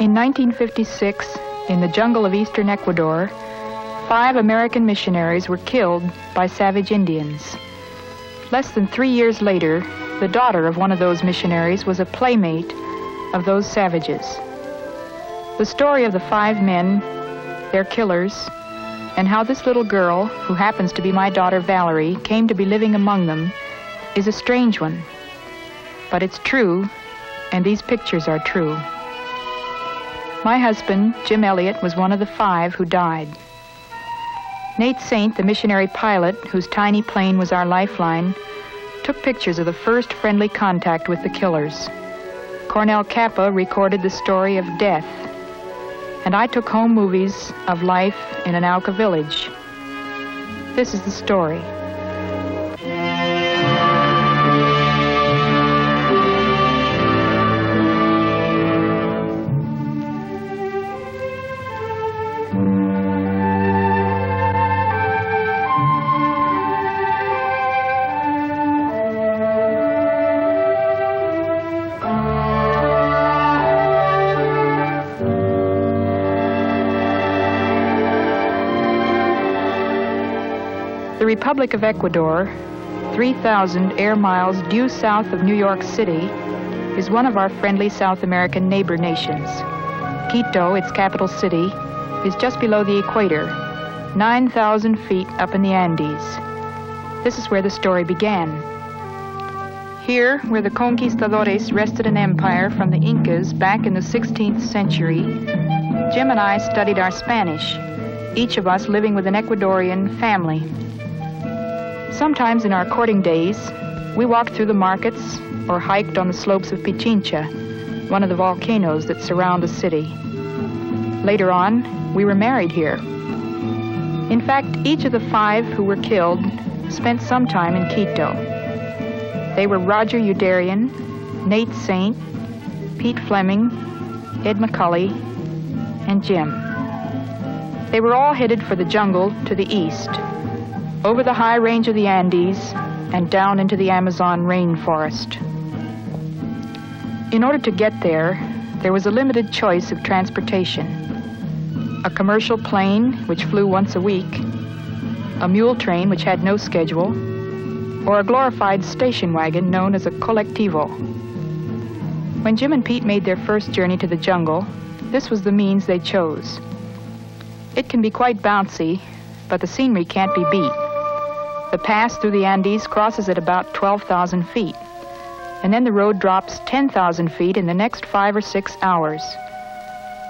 In 1956, in the jungle of eastern Ecuador, 5 American missionaries were killed by savage Indians. Less than 3 years later, the daughter of one of those missionaries was a playmate of those savages. The story of the 5 men, their killers, and how this little girl, who happens to be my daughter Valerie, came to be living among them is a strange one. But it's true, and these pictures are true. My husband, Jim Elliot, was one of the 5 who died. Nate Saint, the missionary pilot, whose tiny plane was our lifeline, took pictures of the first friendly contact with the killers. Cornell Kappa recorded the story of death, and I took home movies of life in an Auca village. This is the story. The Republic of Ecuador, 3,000 air miles due south of New York City, is one of our friendly South American neighbor nations. Quito, its capital city, is just below the equator, 9,000 feet up in the Andes. This is where the story began. Here, where the conquistadores wrested an empire from the Incas back in the 16th century, Jim and I studied our Spanish, each of us living with an Ecuadorian family. Sometimes in our courting days, we walked through the markets or hiked on the slopes of Pichincha, one of the volcanoes that surround the city. Later on, we were married here. In fact, each of the 5 who were killed spent some time in Quito. They were Roger Udarian, Nate Saint, Pete Fleming, Ed McCulley, and Jim. They were all headed for the jungle to the east, over the high range of the Andes and down into the Amazon rainforest. In order to get there, there was a limited choice of transportation. A commercial plane, which flew once a week, a mule train, which had no schedule, or a glorified station wagon known as a colectivo. When Jim and Pete made their first journey to the jungle, this was the means they chose. It can be quite bouncy, but the scenery can't be beat. The pass through the Andes crosses at about 12,000 feet, and then the road drops 10,000 feet in the next 5 or 6 hours,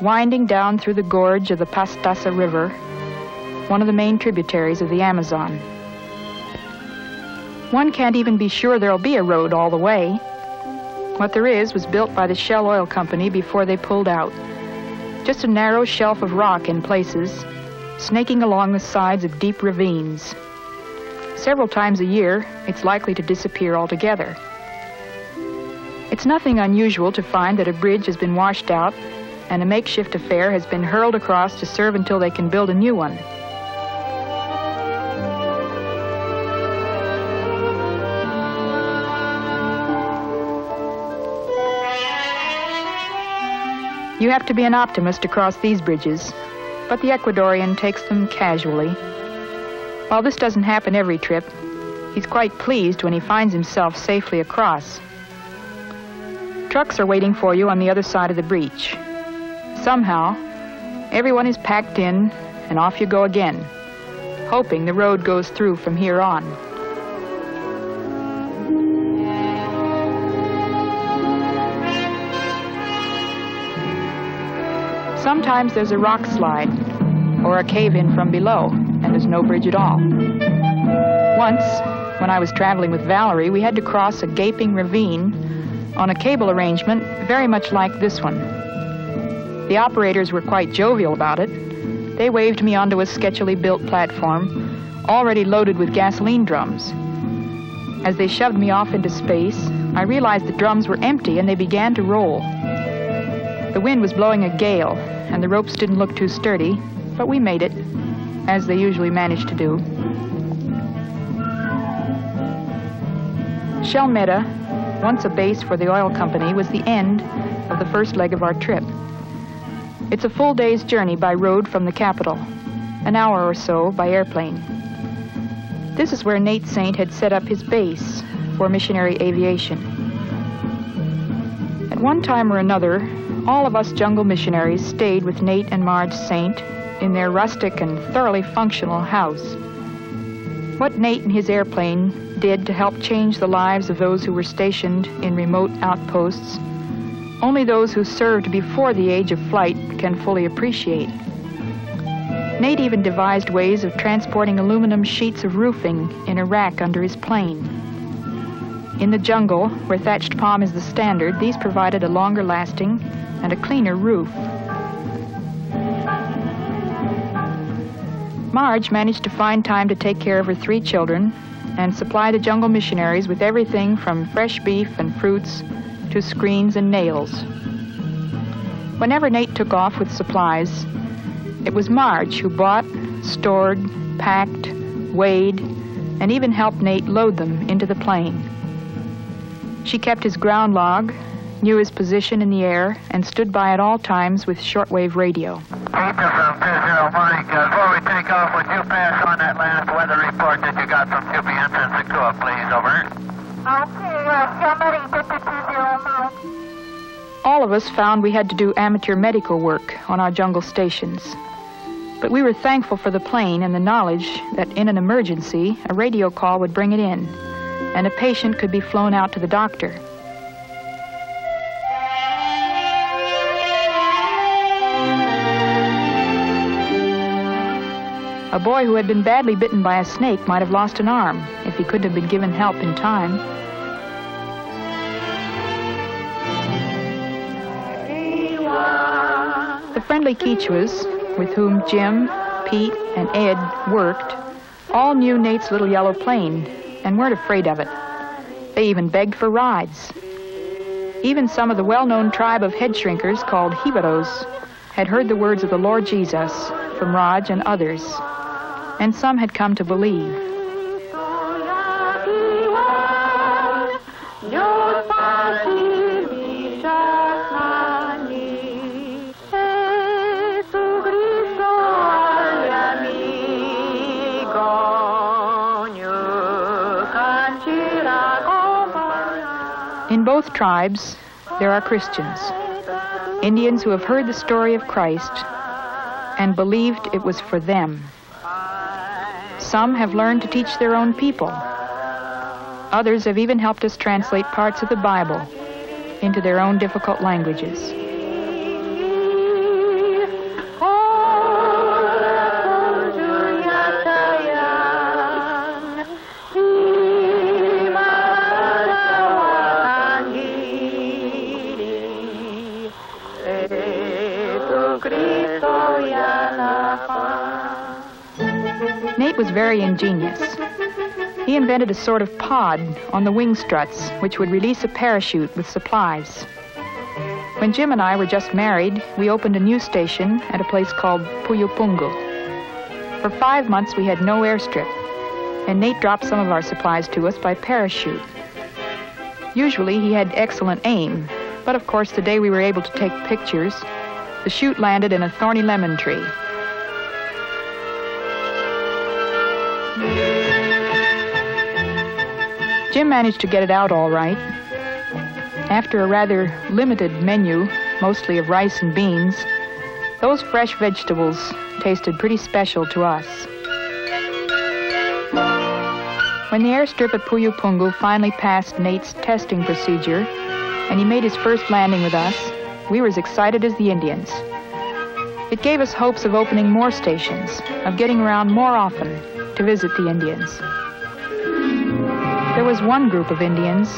winding down through the gorge of the Pastaza River, one of the main tributaries of the Amazon. One can't even be sure there'll be a road all the way. What there is was built by the Shell Oil Company before they pulled out. Just a narrow shelf of rock in places, snaking along the sides of deep ravines. Several times a year, it's likely to disappear altogether. It's nothing unusual to find that a bridge has been washed out and a makeshift affair has been hurled across to serve until they can build a new one. You have to be an optimist to cross these bridges, but the Ecuadorian takes them casually. While this doesn't happen every trip, he's quite pleased when he finds himself safely across. Trucks are waiting for you on the other side of the breach. Somehow, everyone is packed in, and off you go again, hoping the road goes through from here on. Sometimes there's a rock slide, or a cave-in from below, and there's no bridge at all. Once, when I was traveling with Valerie, we had to cross a gaping ravine on a cable arrangement very much like this one. The operators were quite jovial about it. They waved me onto a sketchily built platform, already loaded with gasoline drums. As they shoved me off into space, I realized the drums were empty and they began to roll. The wind was blowing a gale, and the ropes didn't look too sturdy, but we made it, as they usually manage to do. Chelmeda, once a base for the oil company, was the end of the first leg of our trip. It's a full day's journey by road from the capital, an hour or so by airplane. This is where Nate Saint had set up his base for missionary aviation. At one time or another, all of us jungle missionaries stayed with Nate and Marge Saint in their rustic and thoroughly functional house. What Nate and his airplane did to help change the lives of those who were stationed in remote outposts, only those who served before the age of flight can fully appreciate. Nate even devised ways of transporting aluminum sheets of roofing in a rack under his plane. In the jungle, where thatched palm is the standard, these provided a longer lasting and a cleaner roof. Marge managed to find time to take care of her 3 children and supply the jungle missionaries with everything from fresh beef and fruits to screens and nails. Whenever Nate took off with supplies, it was Marge who bought, stored, packed, weighed, and even helped Nate load them into the plane. She kept his ground log, knew his position in the air, and stood by at all times with shortwave radio. Peter from 20 Mike, before we take off, would you pass on that last weather report that you got from QP Entrance and Cool, please, over? All of us found we had to do amateur medical work on our jungle stations. But we were thankful for the plane and the knowledge that in an emergency, a radio call would bring it in, and a patient could be flown out to the doctor. A boy who had been badly bitten by a snake might have lost an arm if he couldn't have been given help in time. The friendly Quichuas, with whom Jim, Pete, and Ed worked, all knew Nate's little yellow plane and weren't afraid of it. They even begged for rides. Even some of the well-known tribe of head shrinkers called Jibaros had heard the words of the Lord Jesus from Raj and others, and some had come to believe. In both tribes, there are Christians, Indians who have heard the story of Christ and believed it was for them. Some have learned to teach their own people. Others have even helped us translate parts of the Bible into their own difficult languages. Nate was very ingenious. He invented a sort of pod on the wing struts which would release a parachute with supplies. When Jim and I were just married, we opened a new station at a place called Puyupungu. For 5 months we had no airstrip, and Nate dropped some of our supplies to us by parachute. Usually he had excellent aim, but of course the day we were able to take pictures, the chute landed in a thorny lemon tree. Jim managed to get it out all right. After a rather limited menu, mostly of rice and beans, those fresh vegetables tasted pretty special to us. When the airstrip at Puyupungu finally passed Nate's testing procedure and he made his first landing with us, we were as excited as the Indians. It gave us hopes of opening more stations, of getting around more often to visit the Indians. There was one group of Indians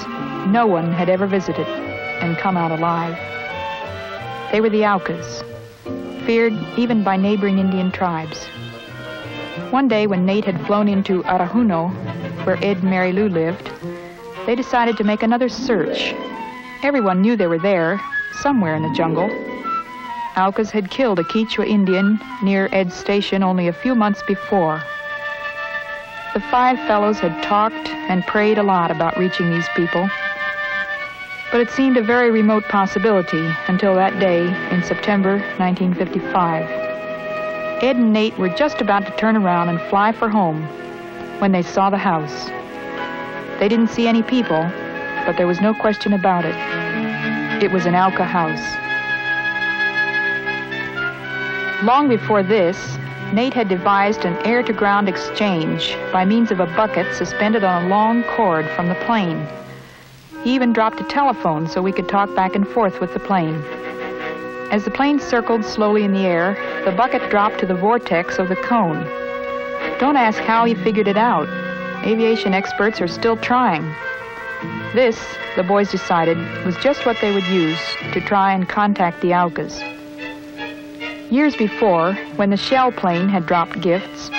no one had ever visited and come out alive. They were the Aucas, feared even by neighboring Indian tribes. One day when Nate had flown into Arahuno, where Ed and Mary Lou lived, they decided to make another search. Everyone knew they were there, somewhere in the jungle. Aucas had killed a Quichua Indian near Ed's station only a few months before. The 5 fellows had talked and prayed a lot about reaching these people. But it seemed a very remote possibility until that day in September 1955. Ed and Nate were just about to turn around and fly for home when they saw the house. They didn't see any people, but there was no question about it. It was an Auca house. Long before this, Nate had devised an air-to-ground exchange by means of a bucket suspended on a long cord from the plane. He even dropped a telephone so we could talk back and forth with the plane. As the plane circled slowly in the air, the bucket dropped to the vortex of the cone. Don't ask how he figured it out. Aviation experts are still trying. This, the boys decided, was just what they would use to try and contact the Aucas. Years before, when the shell plane had dropped gifts,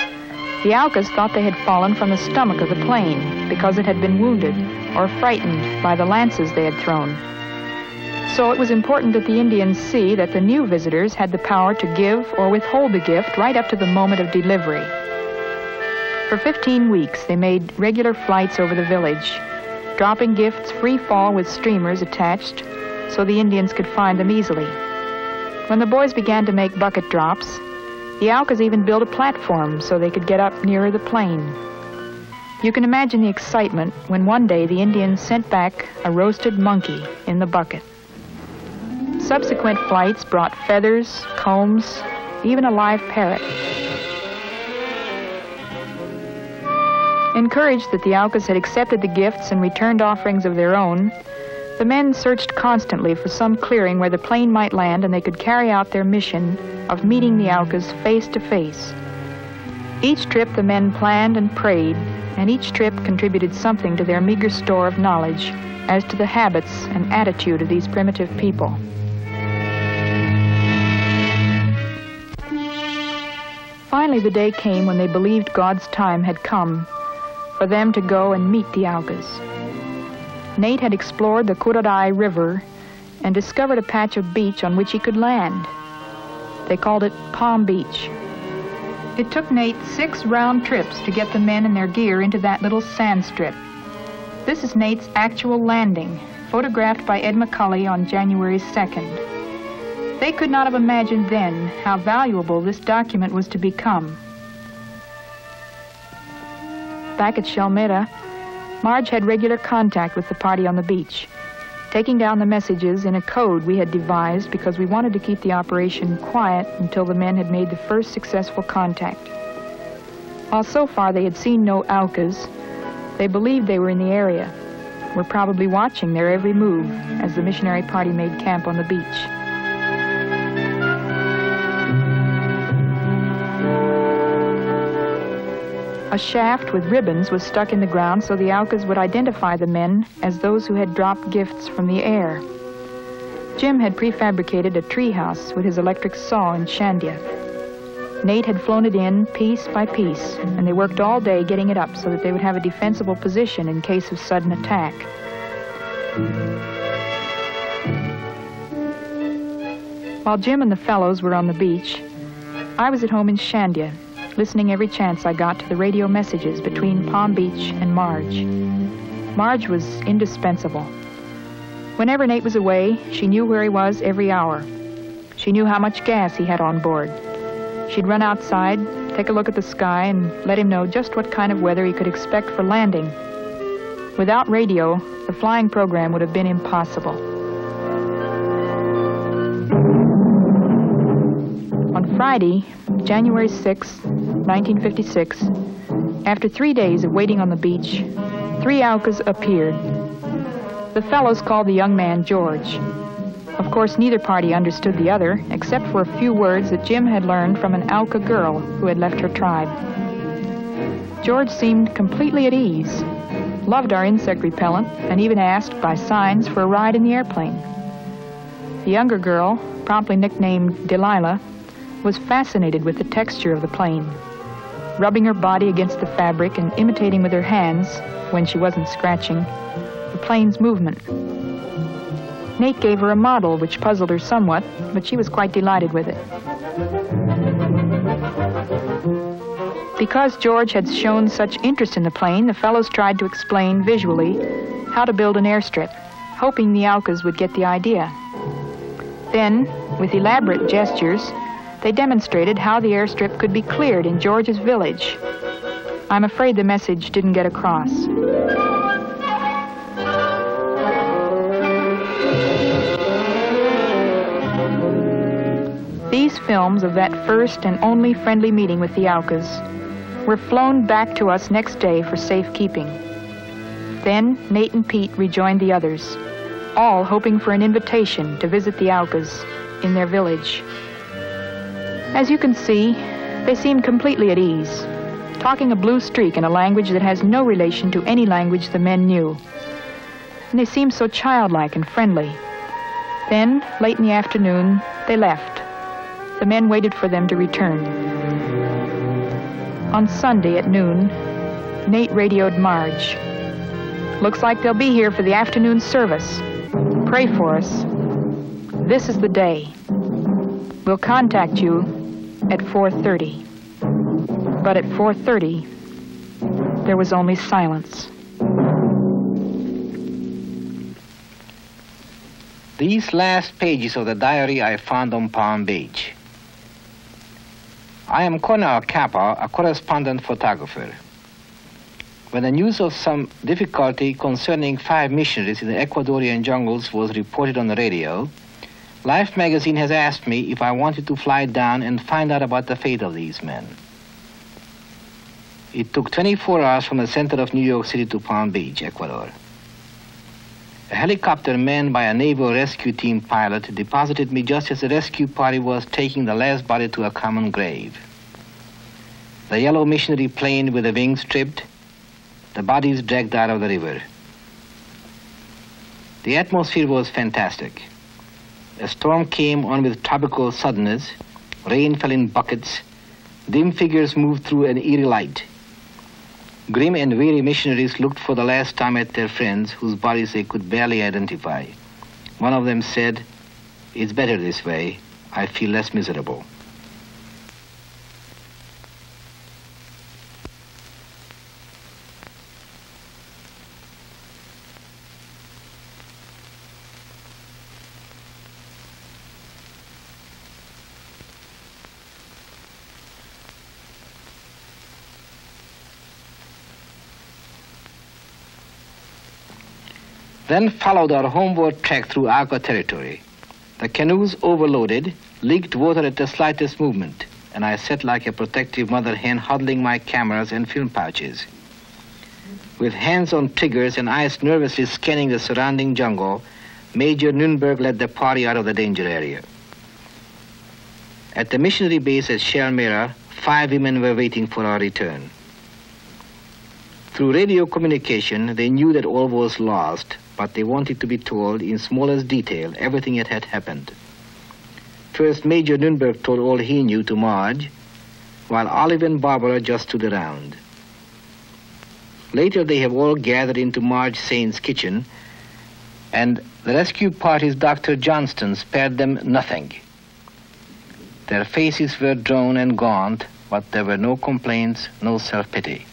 the Aucas thought they had fallen from the stomach of the plane because it had been wounded or frightened by the lances they had thrown. So it was important that the Indians see that the new visitors had the power to give or withhold the gift right up to the moment of delivery. For 15 weeks, they made regular flights over the village, dropping gifts free fall with streamers attached so the Indians could find them easily. When the boys began to make bucket drops, the Aucas even built a platform so they could get up nearer the plane. You can imagine the excitement when one day the Indians sent back a roasted monkey in the bucket. Subsequent flights brought feathers, combs, even a live parrot. Encouraged that the Aucas had accepted the gifts and returned offerings of their own, the men searched constantly for some clearing where the plane might land and they could carry out their mission of meeting the Aucas face to face. Each trip the men planned and prayed, and each trip contributed something to their meager store of knowledge as to the habits and attitude of these primitive people. Finally, the day came when they believed God's time had come for them to go and meet the Aucas. Nate had explored the Curaray River and discovered a patch of beach on which he could land. They called it Palm Beach. It took Nate 6 round trips to get the men and their gear into that little sand strip. This is Nate's actual landing, photographed by Ed McCulley on January 2nd. They could not have imagined then how valuable this document was to become. Back at Shelmeda, Marge had regular contact with the party on the beach, taking down the messages in a code we had devised because we wanted to keep the operation quiet until the men had made the first successful contact. While so far they had seen no Aucas, they believed they were in the area, were probably watching their every move as the missionary party made camp on the beach. A shaft with ribbons was stuck in the ground so the Aucas would identify the men as those who had dropped gifts from the air. Jim had prefabricated a treehouse with his electric saw in Shandia. Nate had flown it in piece by piece, and they worked all day getting it up so that they would have a defensible position in case of sudden attack. While Jim and the fellows were on the beach, I was at home in Shandia, listening every chance I got to the radio messages between Palm Beach and Marge. Marge was indispensable. Whenever Nate was away, she knew where he was every hour. She knew how much gas he had on board. She'd run outside, take a look at the sky, and let him know just what kind of weather he could expect for landing. Without radio, the flying program would have been impossible. On Friday, January 6, 1956, after 3 days of waiting on the beach, 3 Aucas appeared. The fellows called the young man George. Of course, neither party understood the other, except for a few words that Jim had learned from an Auca girl who had left her tribe. George seemed completely at ease, loved our insect repellent, and even asked, by signs, for a ride in the airplane. The younger girl, promptly nicknamed Delilah, was fascinated with the texture of the plane, rubbing her body against the fabric and imitating with her hands, when she wasn't scratching, the plane's movement. Nate gave her a model which puzzled her somewhat, but she was quite delighted with it. Because George had shown such interest in the plane, the fellows tried to explain visually how to build an airstrip. hoping the Aucas would get the idea. Then, with elaborate gestures, they demonstrated how the airstrip could be cleared in George's village. I'm afraid the message didn't get across. These films of that first and only friendly meeting with the Aucas were flown back to us next day for safekeeping. Then Nate and Pete rejoined the others, all hoping for an invitation to visit the Aucas in their village. As you can see, they seemed completely at ease, talking a blue streak in a language that has no relation to any language the men knew. And they seemed so childlike and friendly. Then, late in the afternoon, they left. The men waited for them to return. On Sunday at noon, Nate radioed Marge. "Looks like they'll be here for the afternoon service. Pray for us. This is the day. We'll contact you at 4:30. But at 4:30, there was only silence. These last pages of the diary I found on Palm Beach. I am Cornel Kappa, a correspondent photographer. When the news of some difficulty concerning 5 missionaries in the Ecuadorian jungles was reported on the radio, Life magazine has asked me if I wanted to fly down and find out about the fate of these men. It took 24 hours from the center of New York City to Palm Beach, Ecuador. A helicopter manned by a naval rescue team pilot deposited me just as the rescue party was taking the last body to a common grave. The yellow missionary plane with the wings stripped, the bodies dragged out of the river. The atmosphere was fantastic. A storm came on with tropical suddenness, rain fell in buckets, dim figures moved through an eerie light. Grim and weary missionaries looked for the last time at their friends whose bodies they could barely identify. One of them said, "It's better this way. I feel less miserable." Then followed our homeward trek through Auca territory. The canoes overloaded, leaked water at the slightest movement, and I sat like a protective mother hen huddling my cameras and film pouches. With hands on triggers and eyes nervously scanning the surrounding jungle, Major Nunberg led the party out of the danger area. At the missionary base at Shalmera, 5 women were waiting for our return. Through radio communication, they knew that all was lost, but they wanted to be told in smallest detail everything that had happened. First, Major Nunberg told all he knew to Marge, while Olive and Barbara just stood around. Later, they have all gathered into Marge Saint's kitchen, and the rescue party's Dr. Johnston spared them nothing. Their faces were drawn and gaunt, but there were no complaints, no self-pity.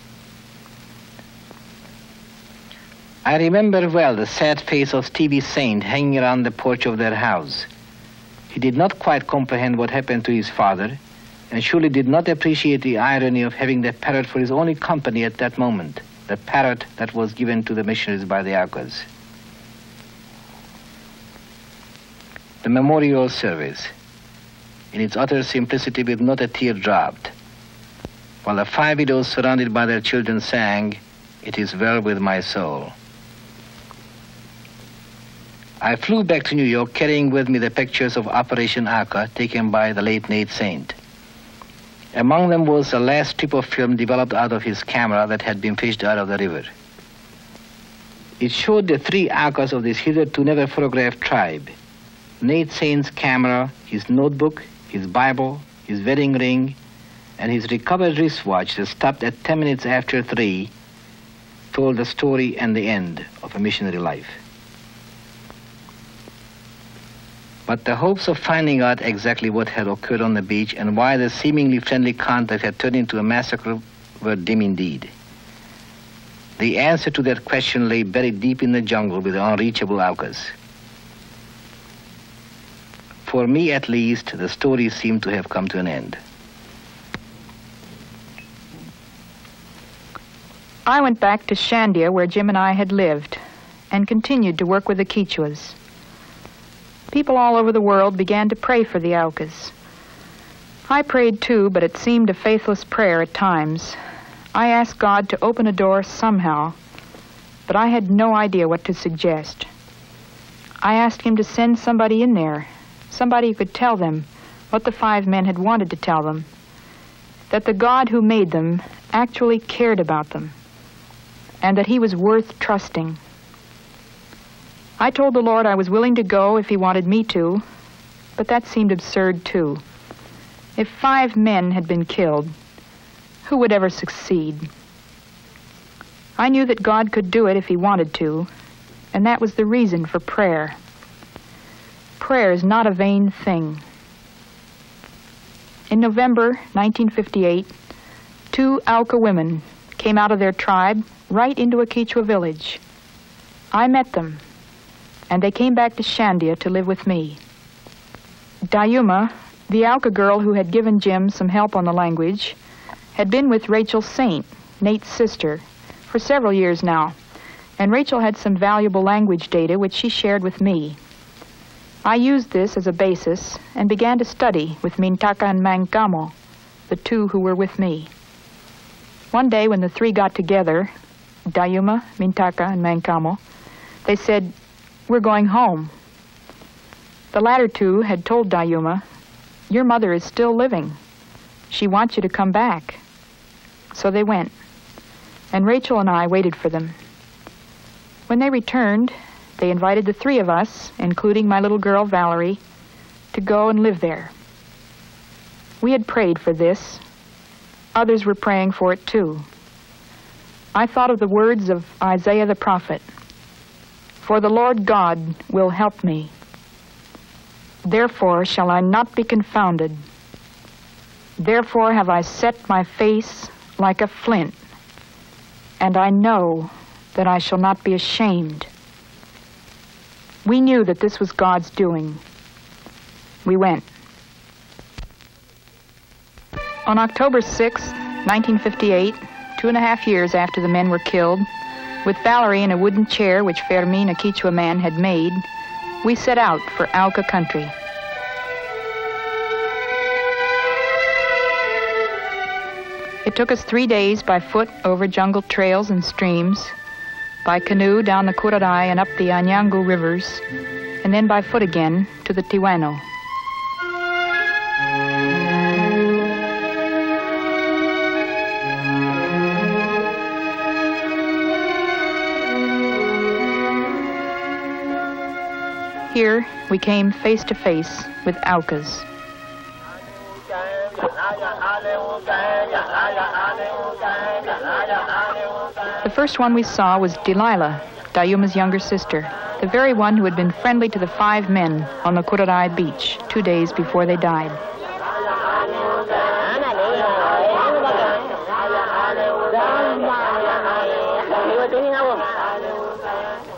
I remember well the sad face of Stevie Saint hanging around the porch of their house. He did not quite comprehend what happened to his father, and surely did not appreciate the irony of having the parrot for his only company at that moment, the parrot that was given to the missionaries by the Aucas. The memorial service, in its utter simplicity with not a tear dropped, while the 5 widows surrounded by their children sang, "It is well with my soul." I flew back to New York carrying with me the pictures of Operation Auca taken by the late Nate Saint. Among them was the last strip of film developed out of his camera that had been fished out of the river. It showed the 3 Aucas of this hitherto never photographed tribe. Nate Saint's camera, his notebook, his Bible, his wedding ring, and his recovered wristwatch that stopped at 10 minutes after 3 told the story and the end of a missionary life. But the hopes of finding out exactly what had occurred on the beach and why the seemingly friendly contact had turned into a massacre were dim indeed. The answer to that question lay buried deep in the jungle with the unreachable Aucas. For me, at least, the story seemed to have come to an end. I went back to Shandia, where Jim and I had lived, and continued to work with the Quichuas. People all over the world began to pray for the Aucas. I prayed too, but it seemed a faithless prayer at times. I asked God to open a door somehow, but I had no idea what to suggest. I asked him to send somebody in there, somebody who could tell them what the 5 men had wanted to tell them, that the God who made them actually cared about them, and that he was worth trusting. I told the Lord I was willing to go if he wanted me to, but that seemed absurd too. If 5 men had been killed, who would ever succeed? I knew that God could do it if he wanted to, and that was the reason for prayer. Prayer is not a vain thing. In November 1958, 2 Auca women came out of their tribe right into a Quichua village. I met them, and they came back to Shandia to live with me. Dayuma, the Auca girl who had given Jim some help on the language, had been with Rachel Saint, Nate's sister, for several years now, and Rachel had some valuable language data which she shared with me. I used this as a basis and began to study with Mintaka and Mankamo, the 2 who were with me. One day when the 3 got together, Dayuma, Mintaka, and Mankamo, they said, "We're going home." The latter 2 had told Dayuma, "Your mother is still living. She wants you to come back." So they went, and Rachel and I waited for them. When they returned, they invited the 3 of us, including my little girl Valerie, to go and live there. We had prayed for this. Others were praying for it too. I thought of the words of Isaiah the prophet, "For the Lord God will help me. Therefore shall I not be confounded. Therefore have I set my face like a flint, and I know that I shall not be ashamed." We knew that this was God's doing. We went. On October 6, 1958, 2.5 years after the men were killed, with Valerie in a wooden chair which Fermin, a Quichua man, had made, we set out for Auca country. It took us 3 days by foot over jungle trails and streams, by canoe down the Curaray and up the Anyangu rivers, and then by foot again to the Tiwano. Here we came face to face with Aucas. The first one we saw was Delilah, Dayuma's younger sister, the very one who had been friendly to the 5 men on the Curaray beach 2 days before they died.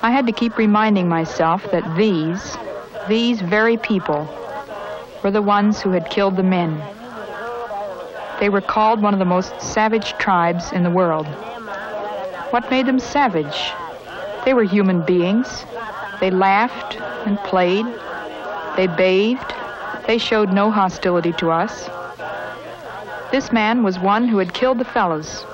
I had to keep reminding myself that these very people were the ones who had killed the men. They were called one of the most savage tribes in the world. What made them savage? They were human beings. They laughed and played. They bathed. They showed no hostility to us. This man was one who had killed the fellows.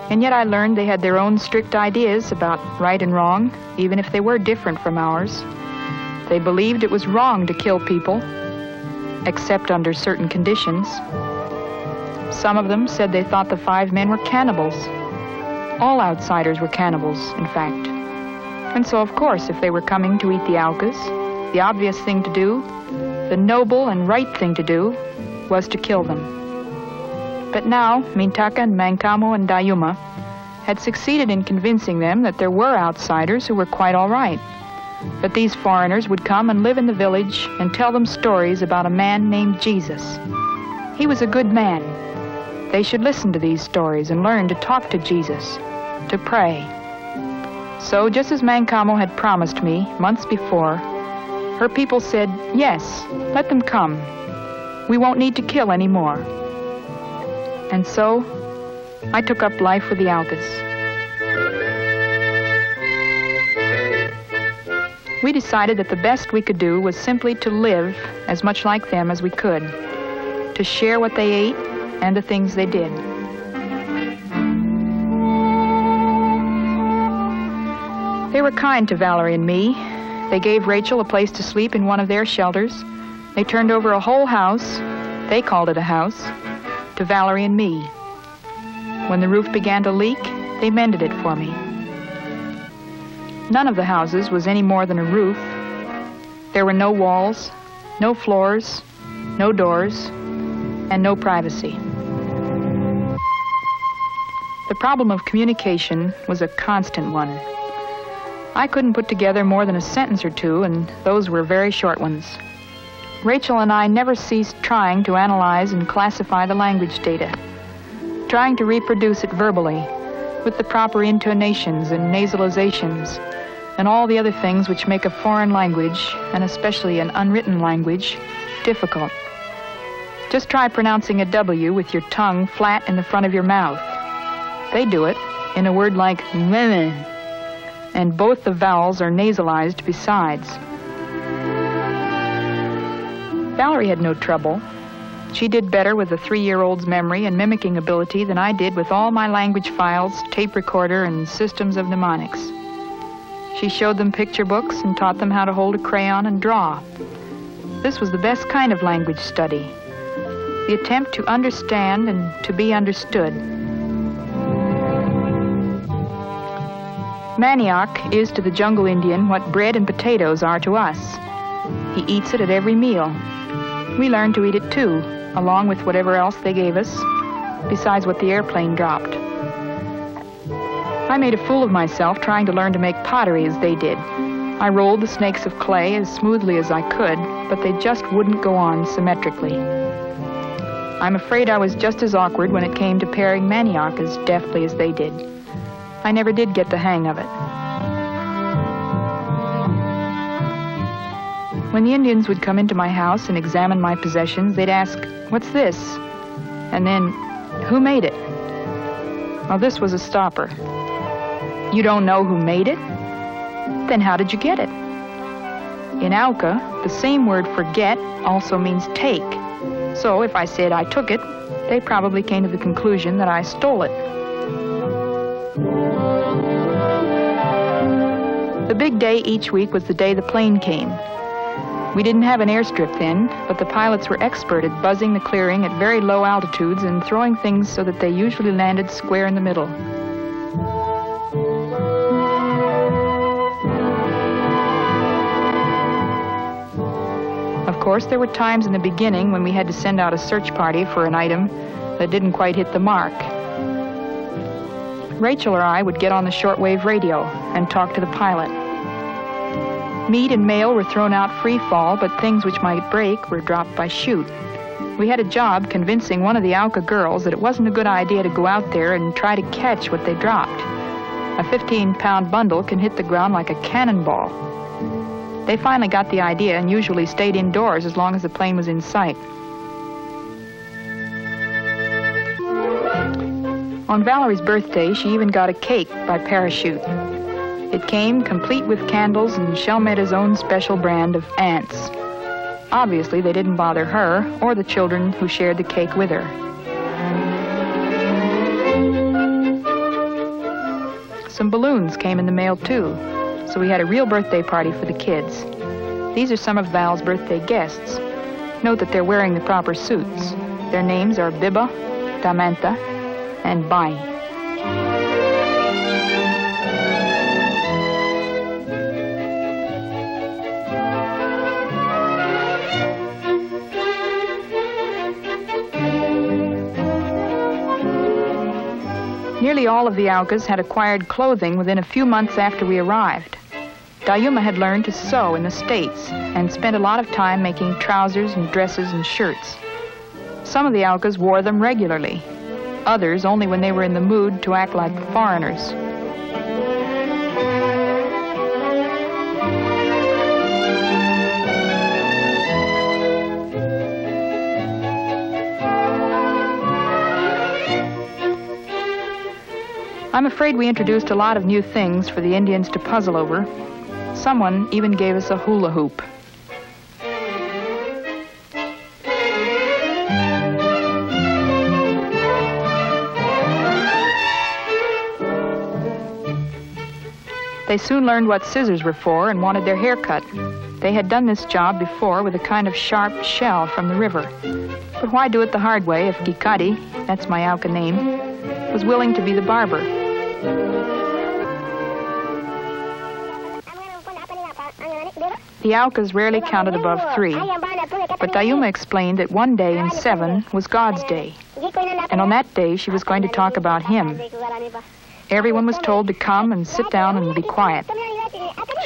And yet I learned they had their own strict ideas about right and wrong, even if they were different from ours. They believed it was wrong to kill people, except under certain conditions. Some of them said they thought the 5 men were cannibals. All outsiders were cannibals, in fact. And so, of course, if they were coming to eat the Aucas, the obvious thing to do, the noble and right thing to do, was to kill them. But now, Mintaka and Mankamo and Dayuma had succeeded in convincing them that there were outsiders who were quite all right, that these foreigners would come and live in the village and tell them stories about a man named Jesus. He was a good man. They should listen to these stories and learn to talk to Jesus. to pray. So, just as Mancamo had promised me months before, her people said, yes, let them come. We won't need to kill any more. And so, I took up life with the Aucas. We decided that the best we could do was simply to live as much like them as we could, to share what they ate and the things they did. They were kind to Valerie and me. They gave Rachel a place to sleep in one of their shelters. They turned over a whole house, they called it a house, to Valerie and me. When the roof began to leak, they mended it for me. None of the houses was any more than a roof. There were no walls, no floors, no doors, and no privacy. The problem of communication was a constant one. I couldn't put together more than a sentence or two, and those were very short ones. Rachel and I never ceased trying to analyze and classify the language data, trying to reproduce it verbally, with the proper intonations and nasalizations, and all the other things which make a foreign language, and especially an unwritten language, difficult. Just try pronouncing a W with your tongue flat in the front of your mouth. They do it in a word like meh, and both the vowels are nasalized besides. Valerie had no trouble. She did better with a 3-year-old's memory and mimicking ability than I did with all my language files, tape recorder, and systems of mnemonics. She showed them picture books and taught them how to hold a crayon and draw. This was the best kind of language study, the attempt to understand and to be understood. Manioc is to the jungle Indian what bread and potatoes are to us. He eats it at every meal. We learned to eat it too, along with whatever else they gave us, besides what the airplane dropped. I made a fool of myself trying to learn to make pottery as they did. I rolled the snakes of clay as smoothly as I could, but they just wouldn't go on symmetrically. I'm afraid I was just as awkward when it came to paring manioc as deftly as they did. I never did get the hang of it. When the Indians would come into my house and examine my possessions, they'd ask, "What's this?" And then, "Who made it?" Well, this was a stopper. You don't know who made it? Then how did you get it? In Auca, the same word for get also means take. So if I said I took it, they probably came to the conclusion that I stole it. The big day each week was the day the plane came. We didn't have an airstrip then, but the pilots were expert at buzzing the clearing at very low altitudes and throwing things so that they usually landed square in the middle. Of course, there were times in the beginning when we had to send out a search party for an item that didn't quite hit the mark. Rachel or I would get on the shortwave radio and talk to the pilot. Meat and mail were thrown out free fall, but things which might break were dropped by chute. We had a job convincing one of the Auca girls that it wasn't a good idea to go out there and try to catch what they dropped. A 15-pound bundle can hit the ground like a cannonball. They finally got the idea and usually stayed indoors as long as the plane was in sight. On Valerie's birthday, she even got a cake by parachute. It came complete with candles and Shelmetta's own special brand of ants. Obviously, they didn't bother her or the children who shared the cake with her. Some balloons came in the mail, too, so we had a real birthday party for the kids. These are some of Val's birthday guests. Note that they're wearing the proper suits. Their names are Biba, Damanta, and Bai. Nearly all of the Aucas had acquired clothing within a few months after we arrived. Dayuma had learned to sew in the States and spent a lot of time making trousers and dresses and shirts. Some of the Aucas wore them regularly, others only when they were in the mood to act like foreigners. I'm afraid we introduced a lot of new things for the Indians to puzzle over. Someone even gave us a hula hoop. They soon learned what scissors were for and wanted their hair cut. They had done this job before with a kind of sharp shell from the river. But why do it the hard way if Gikadi, that's my Auca name, was willing to be the barber? The Aucas rarely counted above 3, but Dayuma explained that one day in 7 was God's day, and on that day she was going to talk about him. Everyone was told to come and sit down and be quiet.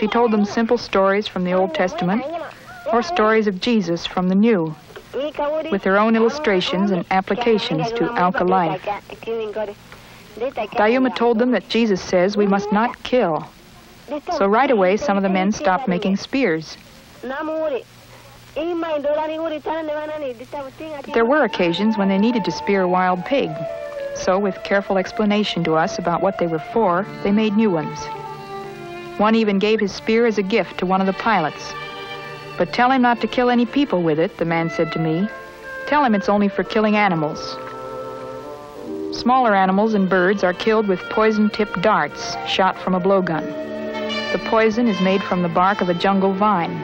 She told them simple stories from the Old Testament or stories of Jesus from the New, with their own illustrations and applications to Auca life. Dayuma told them that Jesus says we must not kill. So right away, some of the men stopped making spears. But there were occasions when they needed to spear a wild pig. So, with careful explanation to us about what they were for, they made new ones. One even gave his spear as a gift to one of the pilots. But tell him not to kill any people with it, the man said to me. Tell him it's only for killing animals. Smaller animals and birds are killed with poison-tipped darts shot from a blowgun. The poison is made from the bark of a jungle vine,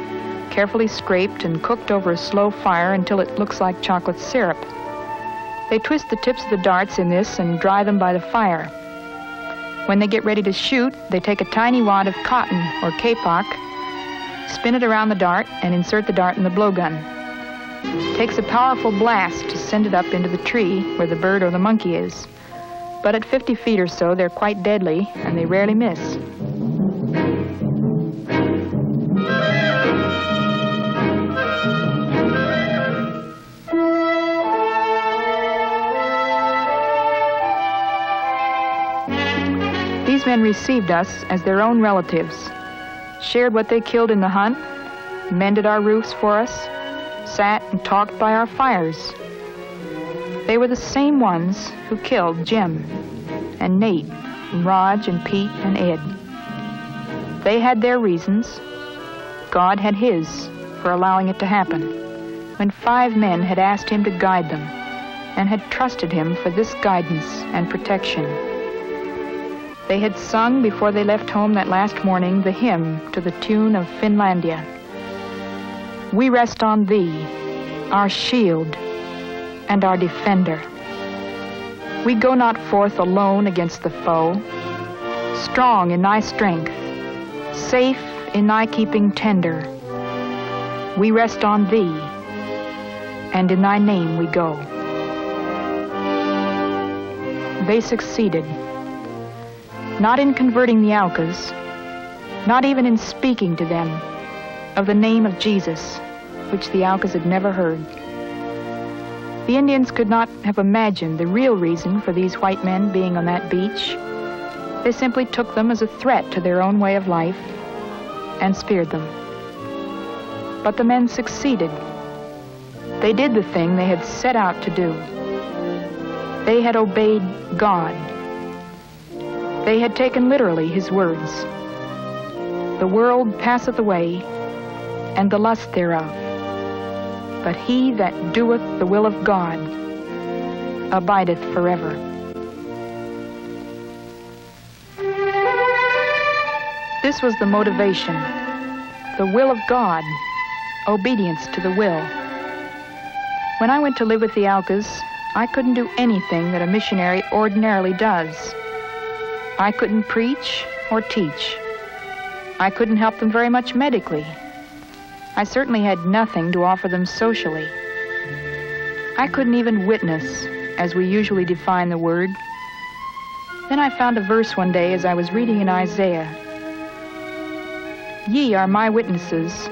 carefully scraped and cooked over a slow fire until it looks like chocolate syrup. They twist the tips of the darts in this and dry them by the fire. When they get ready to shoot, they take a tiny wad of cotton or kapok, spin it around the dart, and insert the dart in the blowgun. It takes a powerful blast to send it up into the tree where the bird or the monkey is. But at 50 feet or so, they're quite deadly, and they rarely miss. These men received us as their own relatives, shared what they killed in the hunt, mended our roofs for us, sat and talked by our fires. They were the same ones who killed Jim and Nate and Raj and Pete and Ed. They had their reasons. God had his for allowing it to happen, when 5 men had asked him to guide them and had trusted him for this guidance and protection. They had sung before they left home that last morning the hymn to the tune of Finlandia. We rest on thee, our shield and our defender. We go not forth alone against the foe, strong in thy strength, safe in thy keeping tender. We rest on thee, and in thy name we go. They succeeded. Not in converting the Aucas, not even in speaking to them of the name of Jesus, which the Aucas had never heard. The Indians could not have imagined the real reason for these white men being on that beach. They simply took them as a threat to their own way of life and speared them. But the men succeeded. They did the thing they had set out to do. They had obeyed God. They had taken literally his words. The world passeth away, and the lust thereof. But he that doeth the will of God abideth forever. This was the motivation, the will of God, obedience to the will. When I went to live with the Aucas, I couldn't do anything that a missionary ordinarily does. I couldn't preach or teach. I couldn't help them very much medically. I certainly had nothing to offer them socially. I couldn't even witness, as we usually define the word. Then I found a verse one day as I was reading in Isaiah. Ye are my witnesses,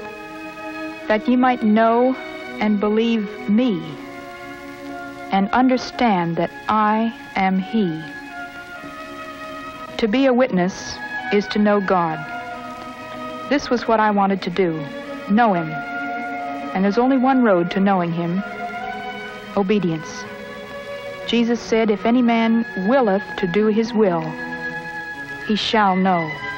that ye might know and believe me, and understand that I am he. To be a witness is to know God. This was what I wanted to do, know him. And there's only one road to knowing him, obedience. Jesus said, if any man willeth to do his will, he shall know.